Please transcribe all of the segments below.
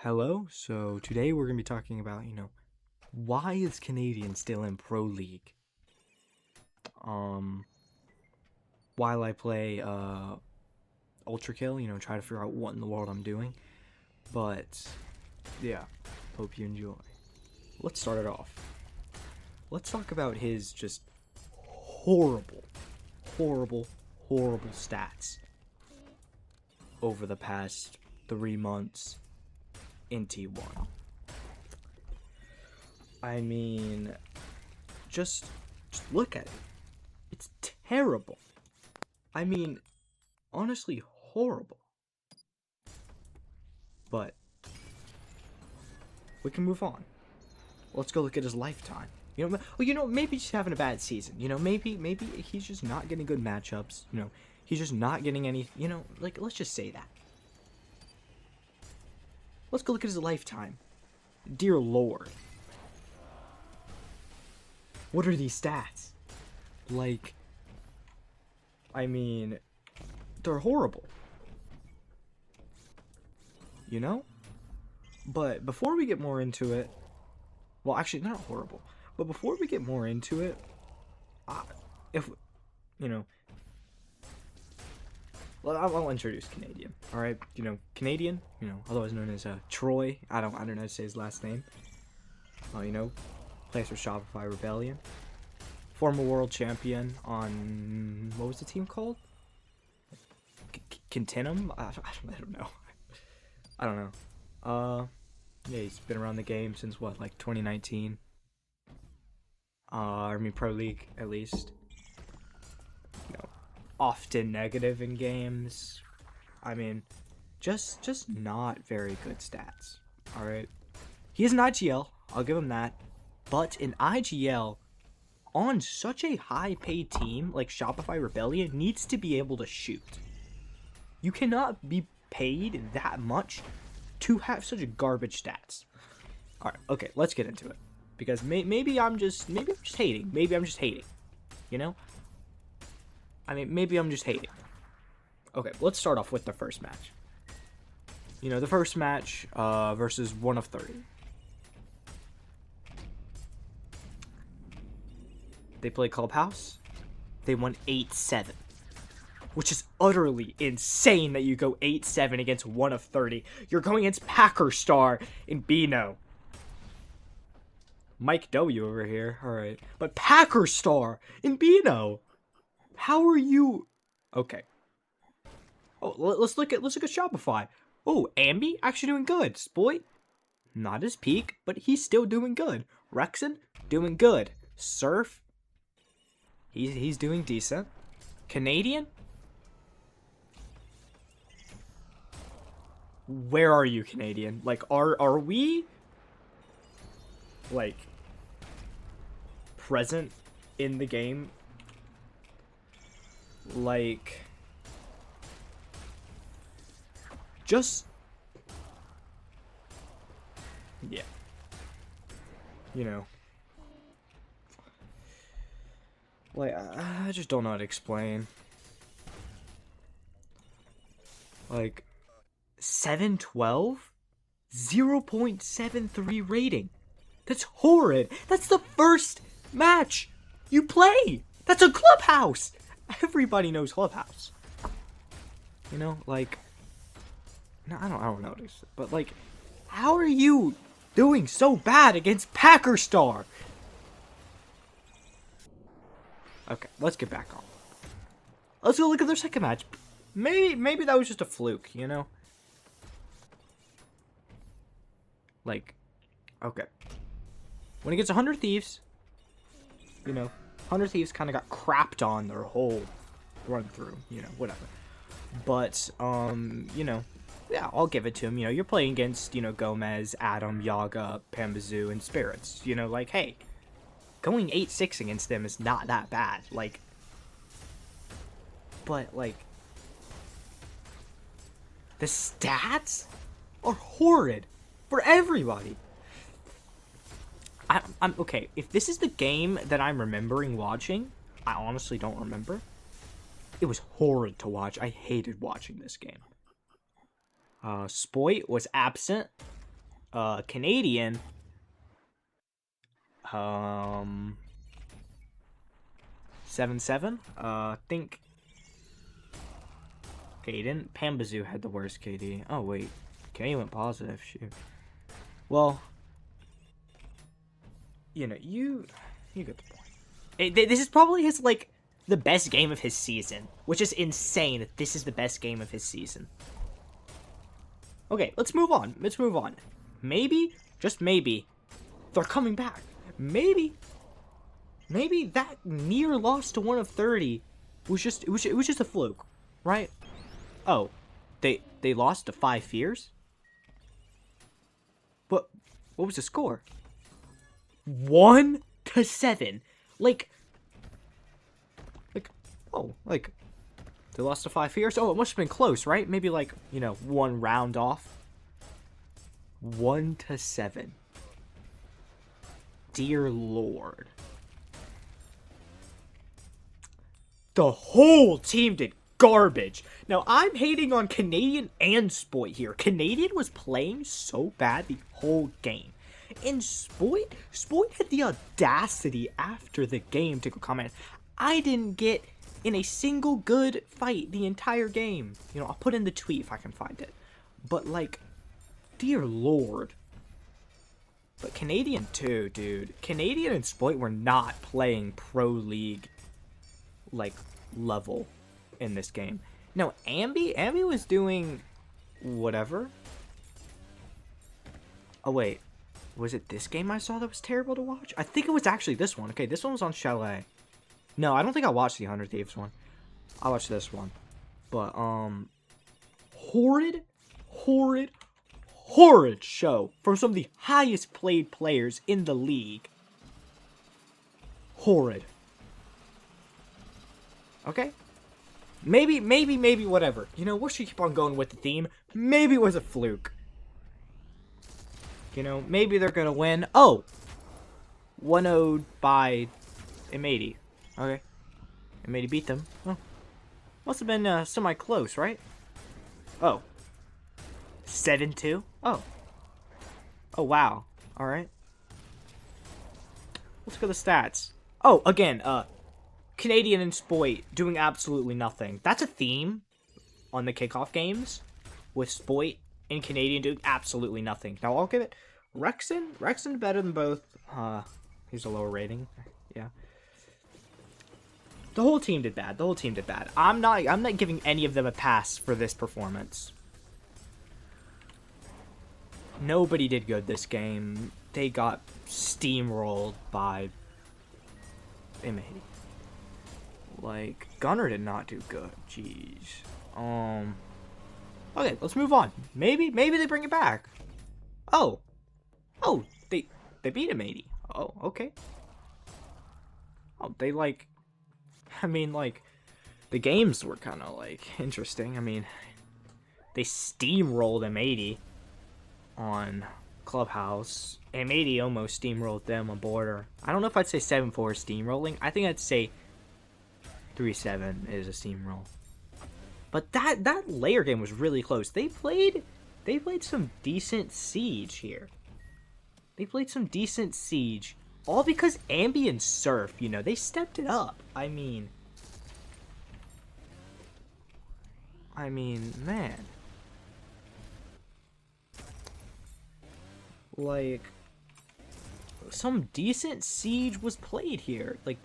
Hello. So today we're gonna be talking about, why is Canadian still in Pro League? Um, while I play Ultra Kill, try to figure out what in the world I'm doing. But yeah, hope you enjoy. Let's start it off. Let's talk about his just horrible, horrible, horrible stats over the past 3 months in T1. I mean, just look at it. It's terrible. I mean, honestly, horrible. But we can move on. Let's go look at his lifetime. Maybe he's having a bad season. Maybe he's just not getting good matchups. He's just not getting any. Let's just say that. Let's go look at his lifetime. Dear Lord. What are these stats? I mean, they're horrible. But before we get more into it, well, actually, not horrible. But before we get more into it, well, I'll introduce Canadian. All right, Canadian, otherwise known as Troy. I don't know how to say his last name. Plays for Shopify Rebellion. Former world champion on what was the team called? Continuum? I don't know. I don't know. Yeah, he's been around the game since what, 2019. Pro League at least. Often negative in games. I mean, just not very good stats. All right. He is an IGL. I'll give him that. But in IGL, on such a high-paid team like Shopify Rebellion, needs to be able to shoot. You cannot be paid that much to have such garbage stats. All right, okay, let's get into it. Because maybe I'm just hating. Maybe I'm just hating. Maybe I'm just hating. Okay, let's start off with the first match. The first match versus 1 of 30. They played Clubhouse. They won 8-7. Which is utterly insane that you go 8-7 against 1 of 30. You're going against Packer Star in Beano. Mike W over here. Alright. But Packer Star in Beano. How are you? Okay. Oh, let's look at Shopify. Oh, Ambi actually doing good. Spoit, not his peak, but he's still doing good. Rexon doing good. Surf, he's doing decent. Canadian, where are you, Canadian? Are we present in the game? Just, yeah, I just don't know how to explain. 712, 0.73 rating. That's horrid. That's the first match you play. That's a Clubhouse. Everybody knows Clubhouse. No, I don't know this, but how are you doing so bad against Packer Star? Okay, let's get back on. Let's go look at their second match. Maybe that was just a fluke, Okay. When it gets 100 Thieves, 100 Thieves kind of got crapped on their whole run through, whatever. But, yeah, I'll give it to him. You're playing against, Gomez, Adam, Yaga, Pambazoo, and Spirits. Hey, going 8-6 against them is not that bad. But, the stats are horrid for everybody. I'm okay. If this is the game that I'm remembering watching, I honestly don't remember. It was horrid to watch. I hated watching this game. Spoit was absent. Canadian, um, 7-7. I think. Okay, didn't Pambazoo had the worst KD? Oh wait, Canadian went positive. Shoot. Well, you know, you get the point. This is probably his like the best game of his season, which is insane that this is the best game of his season. Okay, let's move on. Let's move on. Maybe, just maybe, they're coming back. Maybe that near loss to 1 of 30 was just it was just a fluke, right? Oh, they lost to 5 Fears. What was the score? 1-7. Like oh, like they lost to 5 Fears. Oh, it must have been close, right? Maybe like, you know, 1 round off. 1-7. Dear Lord. The whole team did garbage. Now, I'm hating on Canadian and Spoit here. Canadian was playing so bad the whole game. And Spoit had the audacity after the game to go comment, I didn't get in a single good fight the entire game. You know, I'll put in the tweet if I can find it. But, like, dear Lord. But Canadian too, dude. Canadian and Spoit were not playing Pro League, like, level in this game. No, Ambi was doing whatever. Oh, wait. Was it this game I saw that was terrible to watch? I think it was actually this one. Okay, this one was on Chalet. No, I don't think I watched the 100 Thieves one. I watched this one. But, horrid show from some of the highest played players in the league. Horrid. Okay? Maybe, whatever. You know, we should keep on going with the theme. Maybe it was a fluke. You know, maybe they're gonna win. Oh! 1-0 by M80. Okay. M80 beat them. Oh. Must have been semi-close, right? Oh. 7-2? Oh. Oh, wow. Alright. Let's look at the stats. Oh, again, Canadian and Spoit doing absolutely nothing. That's a theme on the kickoff games, with Spoit and Canadian doing absolutely nothing. Now, I'll give it Rexon better than both. Here's a lower rating. Yeah. The whole team did bad. I'm not giving any of them a pass for this performance. Nobody did good this game. They got steamrolled by M80. Like, Gunner did not do good. Jeez. Okay, let's move on. Maybe they bring it back. Oh, they beat M80. Oh, okay. Oh, they like. I mean, like, the games were kind of like interesting. I mean, they steamrolled M80 on Clubhouse. M80 almost steamrolled them on Border. I don't know if I'd say 7-4 steamrolling. I think I'd say 3-7 is a steamroll. But that layer game was really close. They played some decent Siege here. They played some decent Siege. All because Ambi and Surf, you know, they stepped it up. I mean, man. Like, some decent Siege was played here. Like,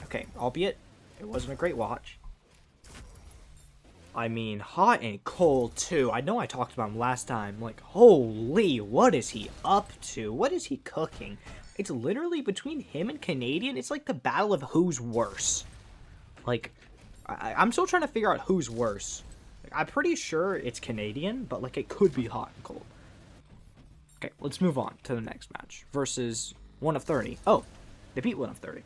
okay, albeit it wasn't a great watch. I mean, Hot and Cold, too. I know I talked about him last time. Like, holy, what is he up to? What is he cooking? It's literally between him and Canadian. It's like the battle of who's worse. Like, I'm still trying to figure out who's worse. Like, I'm pretty sure it's Canadian, but, like, it could be Hot and Cold. Okay, let's move on to the next match. Versus 1 of 30. Oh, they beat 1 of 30.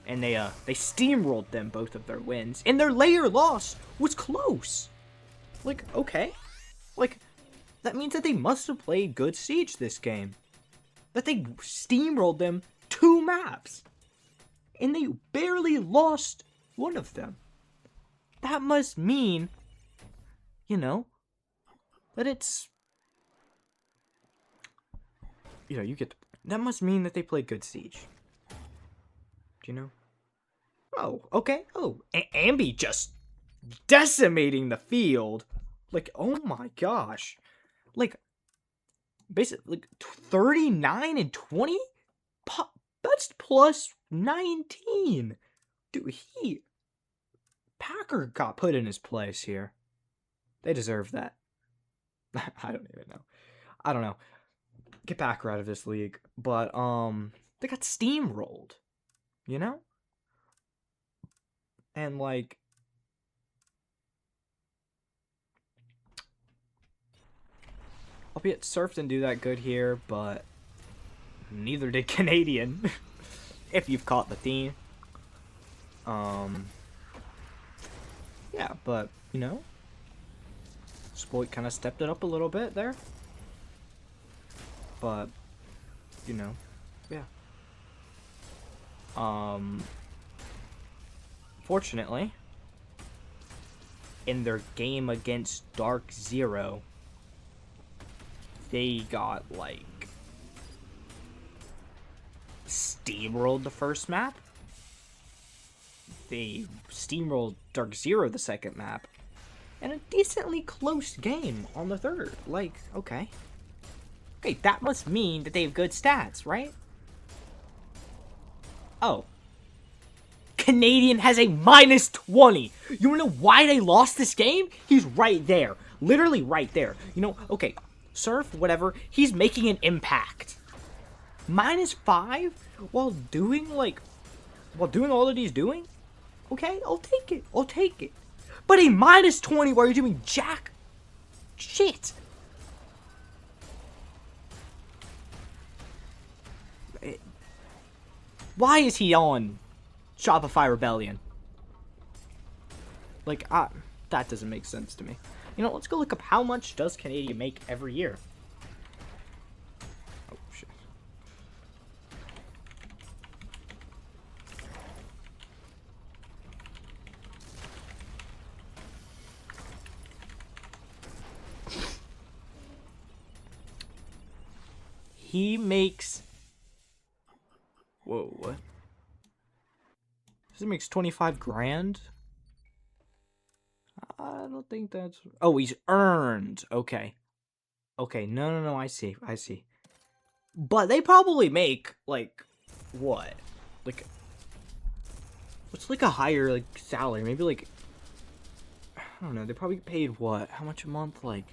And they steamrolled them, both of their wins. And their layer loss was close. Like, okay. Like, that means that they must have played good Siege this game. That they steamrolled them 2 maps. And they barely lost 1 of them. That must mean, you know, that it's you know, you get that must mean that they play good Siege. Do you know? Oh, okay. Oh, Ambi just decimating the field. Like, oh my gosh. Like, basically, like 39 and 20? That's plus 19. Dude, Packer got put in his place here. They deserve that. I don't even know. I don't know. Get Packer out of this league. But, they got steamrolled. You know? And, like, albeit Surf didn't do that good here, but neither did Canadian. If you've caught the theme. Yeah, but, you know, Spoit kind of stepped it up a little bit there. But, you know, yeah. Fortunately, in their game against Dark Zero, they got, like, steamrolled the first map. They steamrolled Dark Zero the second map. And a decently close game on the third. Like, okay. Okay, that must mean that they have good stats, right? Oh. Canadian has a minus 20. You wanna know why they lost this game? He's right there. Literally right there. You know, okay, Surf, whatever, he's making an impact. Minus 5 while doing all that he's doing? Okay, I'll take it. I'll take it. But a minus 20 while you're doing jack shit. Why is he on Shopify Rebellion? Like, that doesn't make sense to me. You know, let's go look up how much does Canadian make every year. Oh, shit. He makes... Whoa, what? He makes 25 grand? I don't think that's... Oh, he's earned. Okay. Okay, no, I see. But they probably make, like, what? Like, what's, like, a higher, like, salary? Maybe, like, I don't know. They probably get paid what? How much a month? Like,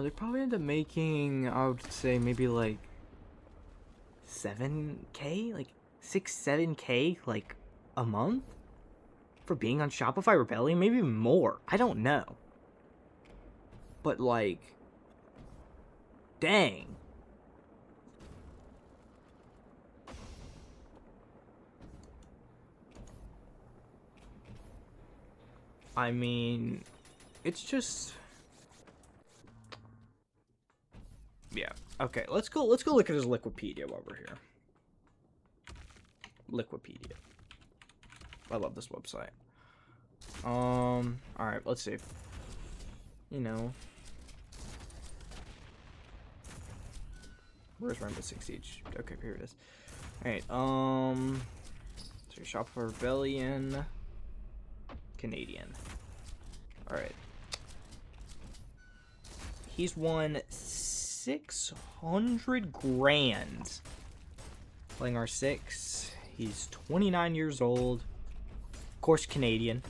they probably end up making, I would say, maybe, like, 7K? Like, 7K, like, a month? For being on Shopify Rebellion? Maybe even more. I don't know. But, like, dang. I mean, it's just... Yeah. Okay, let's go look at his Liquipedia while we're here. Liquipedia. I love this website. Alright, let's see. You know. Where's Rainbow Six Siege? Okay, here it is. Alright, so Shop for Rebellion. Canadian. Alright. He's won 600 grand playing R6. He's 29 years old. Of course, Canadian.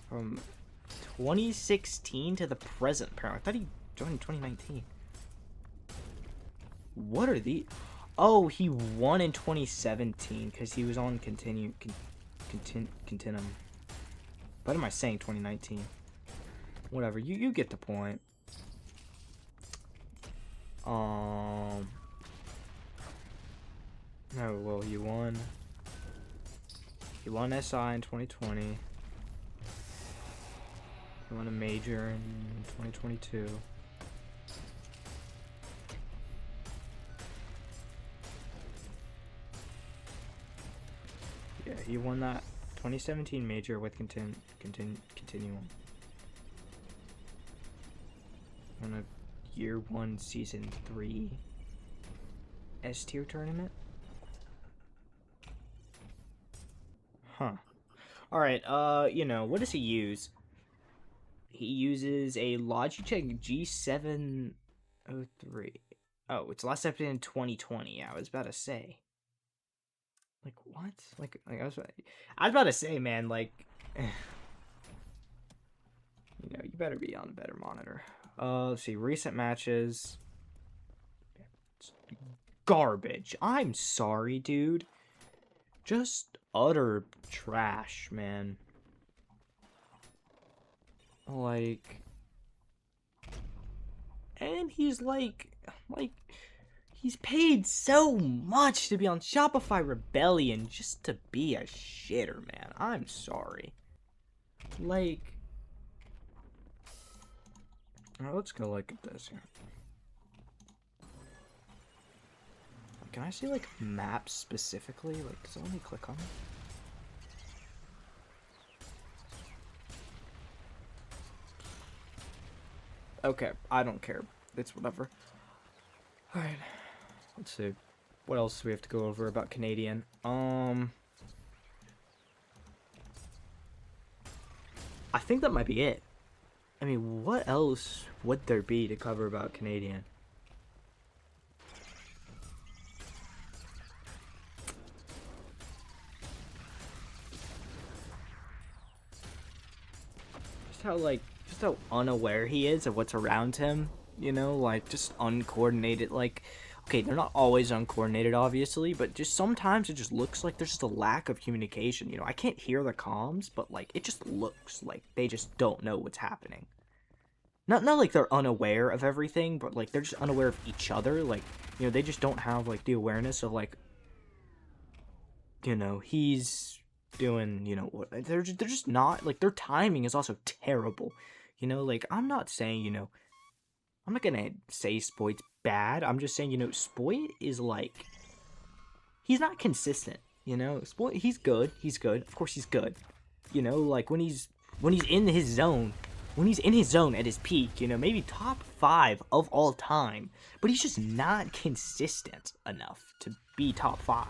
From 2016 to the present, apparently. I thought he joined in 2019. What are these? Oh, he won in 2017 because he was on Continuum. What am I saying? 2019. Whatever. You get the point. No, well, he won. He won SI in 2020. He won a major in 2022. Yeah, he won that 2017 major with continuum. On a year 1 season 3 S tier tournament. Huh. Alright, you know, what does he use? He uses a Logitech G703. Oh, it's last updated in 2020. Yeah, I was about to say. Like, what? Like I was about to say, man, like, you know, you better be on a better monitor. Let's see, recent matches. Garbage. I'm sorry, dude. Just utter trash, man. Like, and he's like, he's paid so much to be on Shopify Rebellion just to be a shitter, man. I'm sorry. Like, let's go look at this here. Can I see, like, maps specifically? Like, so let me click on it. Okay, I don't care. It's whatever. Alright. Let's see. What else do we have to go over about Canadian? I think that might be it. I mean, what else would there be to cover about Canadian? Just how unaware he is of what's around him, you know, like, just uncoordinated. Like, okay, they're not always uncoordinated, obviously, but just sometimes it just looks like there's just a lack of communication. You know, I can't hear the comms, but, like, it just looks like they just don't know what's happening. Not like they're unaware of everything, but, like, they're just unaware of each other. Like, you know, they just don't have, like, the awareness of, like, you know, he's doing, you know, what they're just not, like, their timing is also terrible. You know, like, I'm not saying, you know, I'm not gonna say Spoit's bad. I'm just saying, you know, Spoit is, like, he's not consistent, you know. Spoit, he's good. Of course he's good. You know, like, when he's in his zone, at his peak, you know, maybe top 5 of all time, but he's just not consistent enough to be top 5.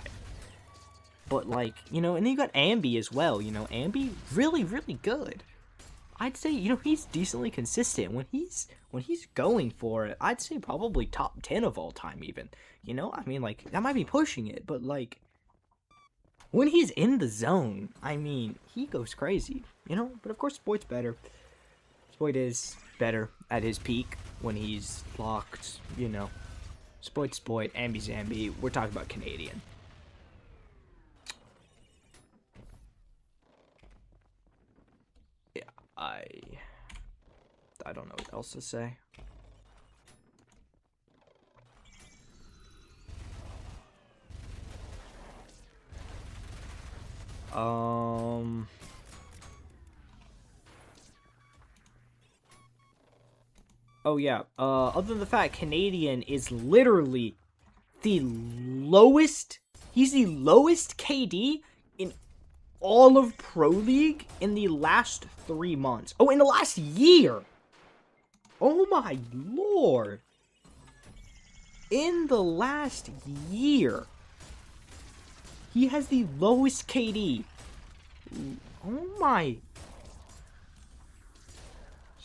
But, like, you know, and then you got Ambi as well, you know. Ambi, really, really good. I'd say, you know, he's decently consistent. When he's going for it, I'd say probably top 10 of all time even. You know, I mean, like, that might be pushing it, but, like, when he's in the zone, I mean, he goes crazy, you know? But, of course, Spoit's better. Spoit is better at his peak when he's locked, you know. Spoit's Spoit, Ambi's Ambi. We're talking about Canadian. I don't know what else to say. Oh yeah, other than the fact Canadian is literally the lowest, he's the lowest KD in all of Pro League in the last 3 months. Oh, in the last year! Oh my lord! In the last year, he has the lowest KD. Oh my.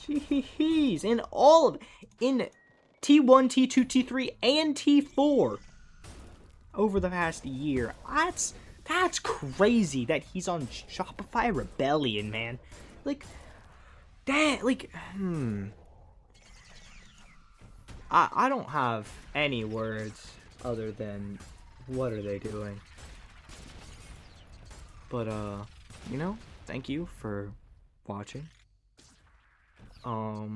Jeez. In all of, in T1, T2, T3, and T4 over the past year. That's crazy that he's on Shopify Rebellion, man. Like, that, like, I don't have any words other than, what are they doing? But, you know, thank you for watching. I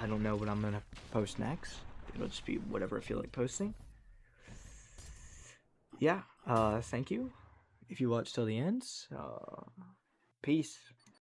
don't know what I'm gonna post next. It'll just be whatever I feel like posting. Yeah, thank you. If you watched till the end, peace.